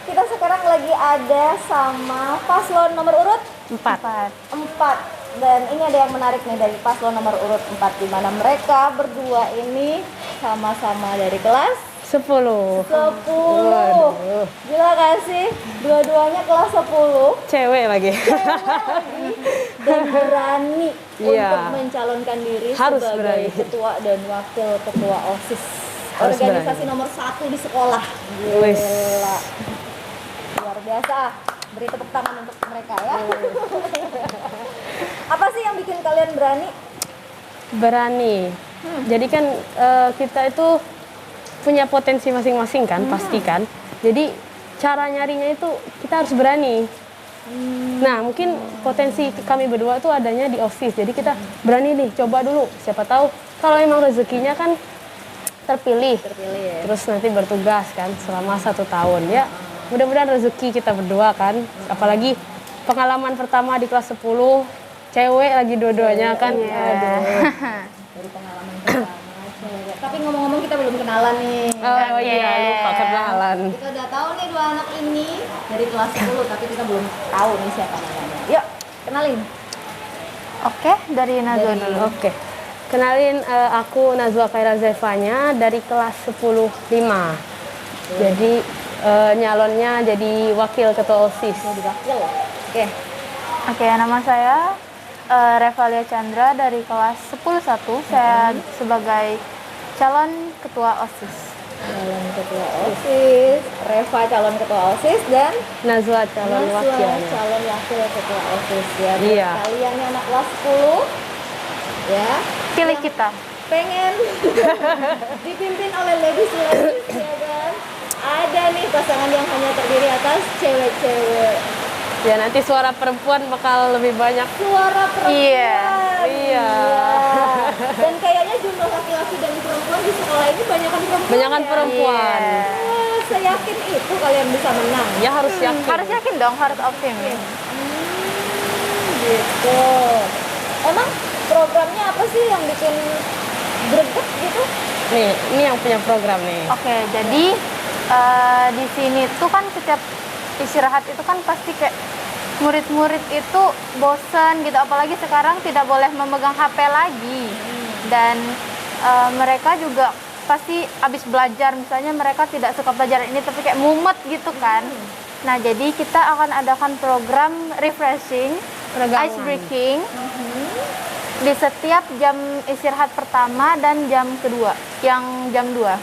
Kita sekarang lagi ada sama paslon nomor urut 4. Dan ini ada yang menarik nih dari paslon nomor urut 4, di mana mereka berdua ini sama-sama dari kelas 10. 10. Gila gak sih? Dua-duanya kelas 10. Cewek lagi. Dan berani Iya. untuk mencalonkan diri Harus sebagai berani. ketua dan wakil ketua OSIS. Harus Organisasi berani. nomor 1 di sekolah. Wis. Gila. Luar biasa. Beri tepuk tangan untuk mereka ya. Apa sih yang bikin kalian berani? Berani. Jadi kan kita itu punya potensi masing-masing kan, pasti kan. Jadi cara nyarinya itu kita harus berani. Nah, mungkin potensi kami berdua tuh adanya di OSIS. Jadi kita berani nih, coba dulu. Siapa tahu kalau emang rezekinya kan terpilih Ya. terus nanti bertugas kan selama 1 tahun ya. Mudah-mudahan rezeki kita berdua kan. Apalagi pengalaman pertama di kelas 10, cewek lagi dua-duanya kan. Aduh. Dari pengalaman pertama cewek. Tapi ngomong-ngomong kita belum kenalan nih. Oh iya, lupa kenalan. Kita udah tahu nih dua anak ini dari kelas 10, tapi kita belum tahu nih siapa namanya. Yuk, kenalin. Oke, dari Nazwa Dari- dulu. Oke. Kenalin, aku Nazwa Khaira Zevanya dari kelas 10-5. Jadi nyalonnya jadi wakil ketua OSIS. Mau diwakil. Oke. Oke, nama saya Revalia Chandra dari kelas 10-1. Saya sebagai calon ketua OSIS. Calon ketua OSIS, Reva calon ketua OSIS, dan Nazwa calon Naswa wakilnya. calon wakil ketua OSIS ya. Buat Iya. kalian yang anak kelas 10 ya, Pilih kita. pengen dipimpin oleh ladies ya kan. Ada nih pasangan yang hanya terdiri atas cewek-cewek. Ya nanti suara perempuan bakal lebih banyak. Suara perempuan. Iya. Iya. Dan kayaknya jumlah laki-laki dan perempuan di sekolah ini banyakan perempuan. Banyakan ya? perempuan. Wah, seyakin itu kalian bisa menang. Ya harus yakin. Harus yakin dong, harus optimis. Gitu. Emang programnya apa sih yang bikin greget gitu? Nih, ini yang punya program nih. Oke, jadi di sini tuh kan setiap istirahat itu kan pasti kayak murid-murid itu bosen gitu, apalagi sekarang tidak boleh memegang HP lagi. Dan mereka juga pasti habis belajar, misalnya mereka tidak suka pelajaran ini tapi kayak mumet gitu kan. Nah, jadi kita akan adakan program refreshing, Peregangan. ice breaking di setiap jam istirahat pertama dan jam kedua, yang jam 2.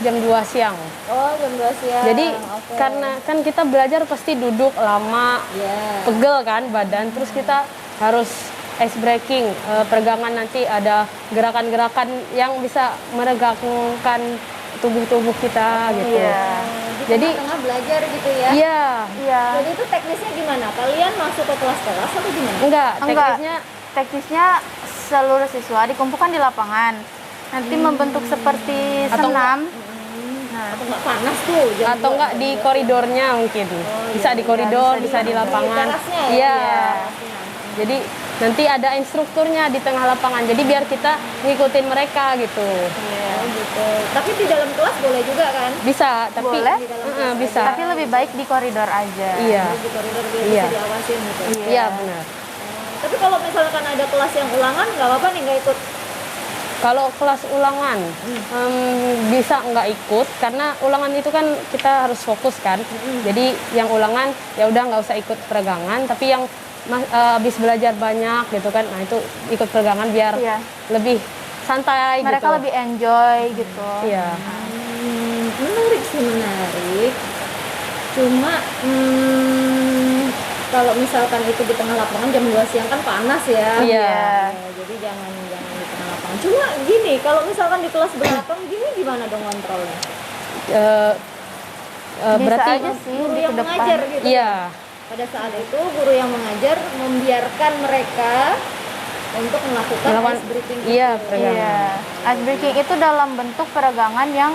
Jam 2 siang. Oh, jam 2 siang. Jadi Oke. karena kan kita belajar pasti duduk lama, Ya. pegel kan badan, terus kita harus ice breaking, peregangan, nanti ada gerakan-gerakan yang bisa meregangkan tubuh-tubuh kita gitu. Iya. Di Jadi tengah belajar gitu ya. iya, Iya. Jadi itu teknisnya gimana? Kalian masuk ke kelas-kelas atau gimana? enggak, Enggak. teknisnya Teknisnya seluruh siswa dikumpulkan di lapangan. Nanti membentuk seperti Atau senam. Atau nggak panas tuh? jam atau dua? enggak di koridornya mungkin. Bisa di koridor, bisa di lapangan. terasnya ya? Iya. Iya. Jadi nanti ada instrukturnya di tengah lapangan. Jadi biar kita ngikutin mereka gitu. Oh, gitu. Tapi di dalam kelas boleh juga kan? Bisa, tapi Boleh. bisa. Tapi lebih baik di koridor aja. Iya. Di koridor biar Iya. bisa diawasin gitu. Iya, benar. Tapi kalau misalkan ada kelas yang ulangan, nggak apa-apa nih nggak ikut. Kalau kelas ulangan bisa nggak ikut karena ulangan itu kan kita harus fokus kan. Jadi yang ulangan ya udah nggak usah ikut peregangan, tapi yang habis belajar banyak gitu kan, nah itu ikut peregangan biar Iya. lebih santai Mereka gitu. lebih enjoy gitu. Iya. Menarik sih, menarik. Cuma kalau misalkan itu di tengah lapangan jam 2 siang kan panas ya. Iya. Ya, jadi jangan di tengah lapangan. Cuma gini, kalau misalkan di kelas belakang gini gimana dong kontrolnya? Eh, Bisa berarti aja sih Guru di yang depan. mengajar gitu. iya. Pada saat itu guru yang mengajar membiarkan mereka untuk melakukan ice breathing. Iya, itu. peregangan. Iya. Ice breaking itu dalam bentuk peregangan yang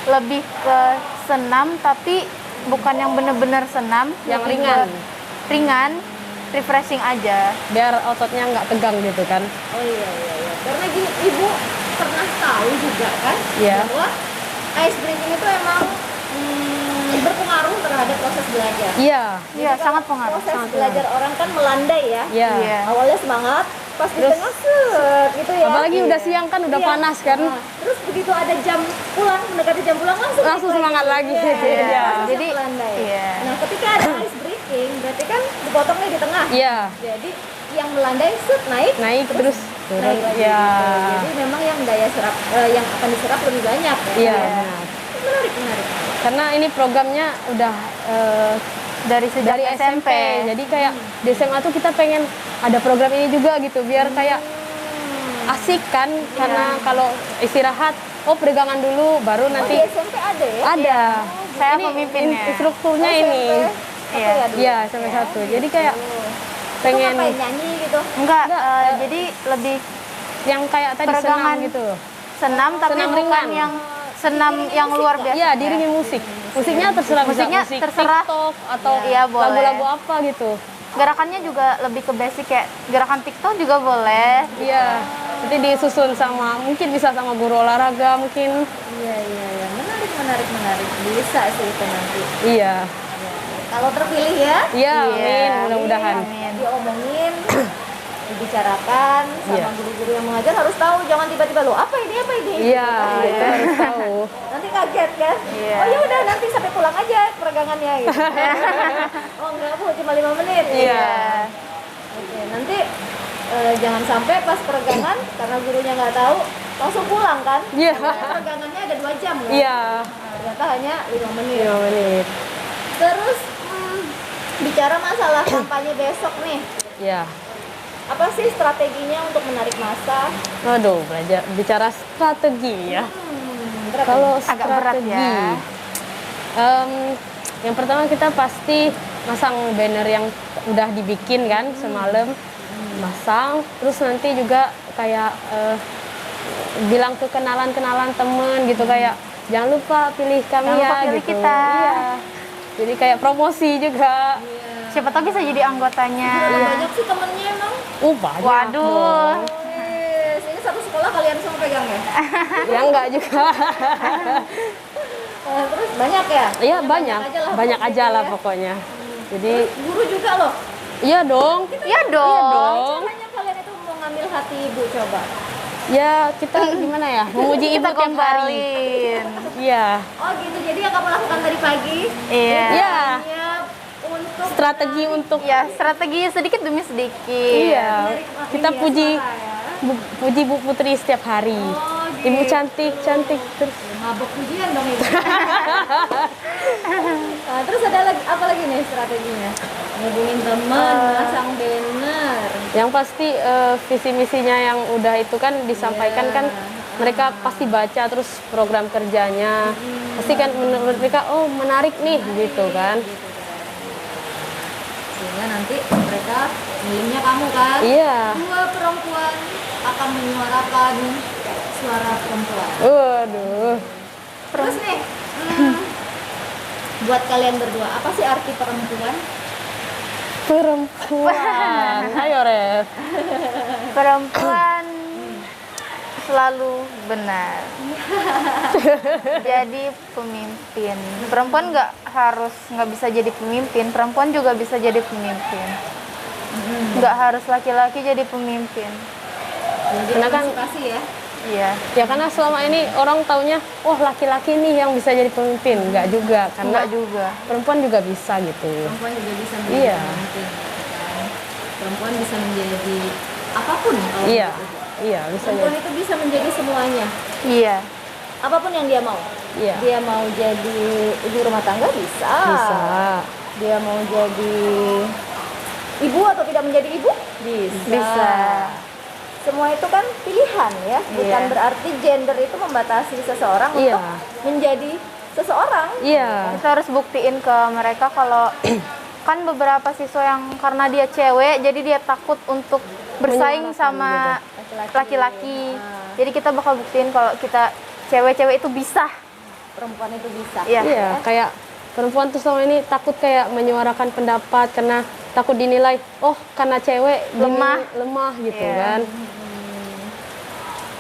lebih ke senam, tapi bukan yang benar-benar senam, Yang lebih ringan. ke ringan, refreshing aja. Biar ototnya nggak tegang gitu kan. Oh iya. Karena gini, ibu pernah tahu juga kan Iya. bahwa ice breathing itu emang berpengaruh terhadap proses belajar. Iya. Iya, Jadi sangat kalau pengaruh. Proses belajar orang kan melandai ya. Iya. Iya. Awalnya semangat, pas di Terus- tengah set gitu ya. Apalagi udah siang kan udah Iya. panas kan. Nah, terus begitu ada jam pulang, mendekati jam pulang langsung Langsung naik semangat lagi. Iya. Iya. Prosesnya Jadi, melandai. iya. Nah, ketika ada ice breaking, berarti kan dipotongnya di tengah. Iya. Jadi yang melandai set naik, Naik terus turun. naik lagi. Iya. gitu. Jadi memang yang daya serap yang akan diserap lebih banyak ya. Iya, benar. Menarik, menarik. Karena ini programnya udah Dari sejak dari SMP. SMP. Jadi kayak di SMA tuh kita pengen ada program ini juga gitu biar kayak asik kan karena kalau istirahat peregangan dulu baru nanti Di SMP ada ya? ada. Saya Ini pemimpinnya. instrukturnya ini. Iya. Iya, sampai satu. Jadi kayak pengen Pengen nyanyi gitu. Enggak, Enggak, jadi lebih yang kayak tadi senam peregangan. gitu. senam tapi Senam bukan ringan. yang senam yang luar biasa. Iya, diiringi musik. Musiknya terserah bisa Musiknya musik terserah. TikTok atau Iya, boleh. lagu-lagu apa gitu. Gerakannya juga lebih ke basic kayak gerakan TikTok juga boleh. Iya. Nanti disusun sama mungkin bisa sama guru olahraga mungkin. Iya, iya, iya. Menarik, menarik, menarik. Bisa sih itu nanti. Iya. Kalau terpilih ya, Iya, Iya. amin mudah-mudahan. Amin. diomongin, dibicarakan sama Iya. guru-guru yang mengajar harus tahu. Jangan tiba-tiba lo apa ini, apa ini. Iya, Gitu. itu harus tahu. Nanti kaget kan? Iya. Oh ya udah nanti sampai pulang aja peregangannya gitu. Oh enggak Bu, cuma 5 menit. Iya. Oke, nanti jangan sampai pas peregangan karena gurunya nggak tahu langsung pulang kan? Iya. Karena peregangannya ada 2 jam kan? Iya. Nah, ternyata hanya 5 menit. 5 menit. Terus bicara masalah kampanye besok nih, Iya. apa sih strateginya untuk menarik massa? Waduh, belajar bicara strategi ya. Berat Kalau Agak berat strategi, ya. yang pertama kita pasti masang banner yang udah dibikin kan semalam, masang. Terus nanti juga kayak bilang ke kenalan-kenalan temen gitu kayak jangan lupa pilih kami Jangan ya lupa pilih gitu. kita. Iya. Jadi kayak promosi juga. Siapa tahu bisa jadi anggotanya. Berapa banyak sih temennya emang? Banyak. Waduh. dong. Wih, ini satu sekolah kalian semua pegang ya? Ya enggak juga. Terus banyak ya? Iya banyak, banyak pokoknya aja lah ya. pokoknya. Jadi Guru juga loh. iya dong. Iya dong. Caranya kalian itu mau ngambil hati ibu coba. Ya kita gimana ya? Memuji ibu Kita tiap hari. gombalin. Iya. Oh gitu, jadi yang kamu lakukan tadi pagi Iya. Iya. hanya untuk Strategi untuk Ya, strategi sedikit demi sedikit. iya. Kita ini ya, puji suara ya. puji Bu Putri setiap hari. Oh, Ibu gitu. cantik, cantik terus. Mabok pujian dong ibu. Nah, terus ada lagi apa lagi nih strateginya? Ngubungin teman, masang banner. Yang pasti visi misinya yang udah itu kan disampaikan Iya. kan mereka pasti baca terus program kerjanya. Pasti kan menurut mereka oh menarik nih gitu kan. Sehingga nanti mereka milihnya kamu kan? Iya. 2 perempuan akan menyuarakan suara perempuan. Waduh. Terus nih, buat kalian berdua, apa sih arti perempuan? Perempuan. Ayo Ref. Perempuan selalu benar. Jadi pemimpin. Perempuan nggak bisa jadi pemimpin. Perempuan juga bisa jadi pemimpin. Nggak harus laki-laki jadi pemimpin. Jadi Karena kan- emansipasi ya. Iya. Ya karena selama ini orang taunya, oh laki-laki nih yang bisa jadi pemimpin, enggak juga, karena Nggak juga. perempuan juga bisa gitu. Perempuan juga bisa menjadi Iya. pemimpin. Kan? Perempuan bisa menjadi apapun kalau Iya, menurut ibu. iya bisa Perempuan jadi. itu bisa menjadi semuanya. Iya. Apapun yang dia mau. Iya. Dia mau jadi ibu rumah tangga bisa. Bisa. Dia mau jadi ibu atau tidak menjadi ibu bisa. Bisa. Semua itu kan pilihan ya, bukan Iya. berarti gender itu membatasi seseorang Iya. untuk menjadi seseorang. Iya. Kita harus buktiin ke mereka kalau kan beberapa siswa yang karena dia cewek jadi dia takut untuk bersaing Menyuarakan sama Laki-laki. laki-laki. Jadi kita bakal buktiin kalau kita cewek-cewek itu bisa. Perempuan itu bisa. Iya. Iya, kayak perempuan tuh selama ini takut kayak menyuarakan pendapat karena takut dinilai, oh karena cewek Lemah. lemah gitu Iya. kan.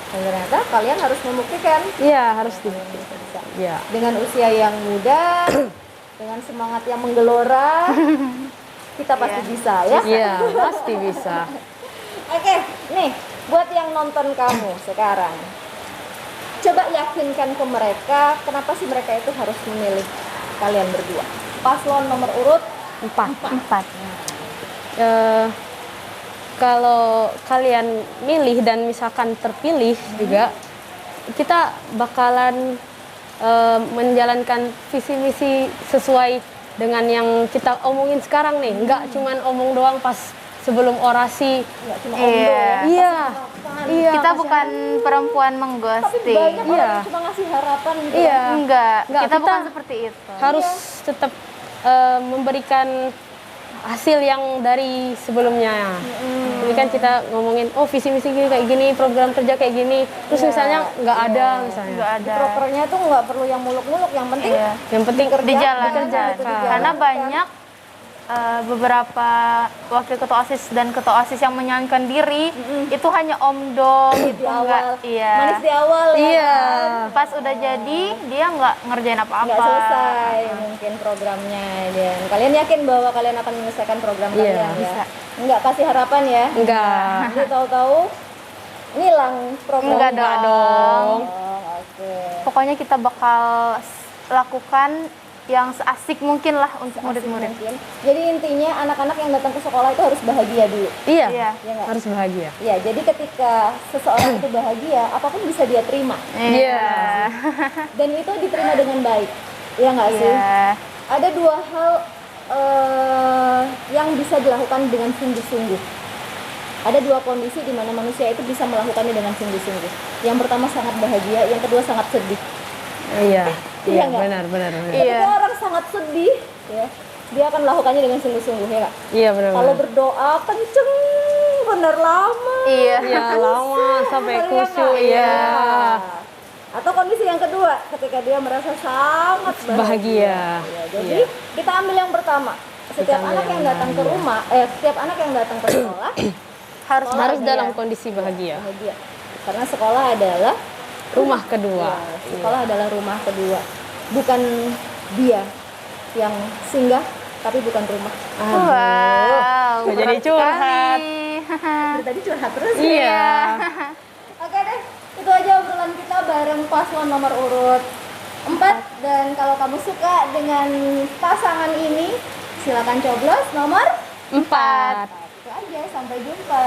Dan ternyata kalian harus membuktikan Iya, harus di. bisa. Iya. Dengan usia yang muda dengan semangat yang menggelora, kita pasti bisa ya. Iya, pasti bisa. Oke, nih buat yang nonton kamu sekarang, coba yakinkan ke mereka kenapa sih mereka itu harus memilih kalian berdua. Paslon nomor urut 4. 4. Kalau kalian milih dan misalkan terpilih juga, kita bakalan menjalankan visi misi sesuai dengan yang kita omongin sekarang nih. Nggak cuman omong doang pas sebelum orasi. nggak cuma Iya. omdo ya. Iya. Iya. Kita kasih- bukan perempuan Tapi mengghosting. banyak orang Iya. yang cuma ngasih harapan gitu. Iya. Enggak, Enggak, kita kita bukan seperti itu. harus tetap memberikan hasil yang dari sebelumnya. Ini kan kita ngomongin, oh visi misi gini kayak gini, program kerja kayak gini. Terus misalnya nggak ada misalnya. Enggak ada. Prokernya tuh nggak perlu yang muluk-muluk, yang penting Iya. Yang penting Dijalankan. dikerjakan. Karena banyak beberapa wakil ketua OSIS dan ketua OSIS yang menyalahkan diri itu hanya omdom di gitu awal, enggak. Iya. manis di awal ya. Iya. Pas udah jadi dia nggak ngerjain apa-apa. Nggak selesai mungkin programnya, dan kalian yakin bahwa kalian akan menyelesaikan program Iya, kalian ya? bisa. Nggak kasih harapan ya? Enggak. Jadi tahu-tahu ngilang program. Enggak dong. Oke. Pokoknya kita bakal lakukan yang seasik mungkin lah untuk Seasik murid-murid. mungkin. Jadi intinya anak-anak yang datang ke sekolah itu harus bahagia dulu. Iya. Iya. Ya nggak? Harus bahagia. Ya, jadi ketika seseorang itu bahagia, apapun bisa dia terima. Iya. Dan itu diterima dengan baik. Ya nggak sih? Iya. Ada dua hal yang bisa dilakukan dengan sungguh-sungguh. Ada dua kondisi di mana manusia itu bisa melakukannya dengan sungguh-sungguh. Yang pertama sangat bahagia, yang kedua sangat sedih. Iya. Iya Iya, nggak? benar. Iya. Ketika orang sangat sedih, ya, dia akan melakukannya dengan sungguh-sungguh, ya nggak? Iya, benar. Kalau berdoa kenceng, bener lama. Iya. Iya, lama sampai Iya khusyuk. nggak? Iya. Atau kondisi yang kedua, ketika dia merasa sangat Bahagia. Ya, jadi Iya. kita ambil yang pertama. Setiap ambil anak yang yang datang ke bahagia. rumah, setiap anak yang datang ke sekolah Harus Sekolah Harus dia. dalam kondisi bahagia. bahagia. Karena sekolah adalah Rumah kedua. ya, sekolah adalah rumah kedua. Bukan dia yang singgah, tapi bukan rumah. Wow. Kok jadi berat curhat? sekali. Dari tadi curhat terus. Iya. Oke deh, itu aja obrolan kita bareng paslon nomor urut 4. Dan kalau kamu suka dengan pasangan ini, silakan coblos nomor 4. Itu aja, sampai jumpa.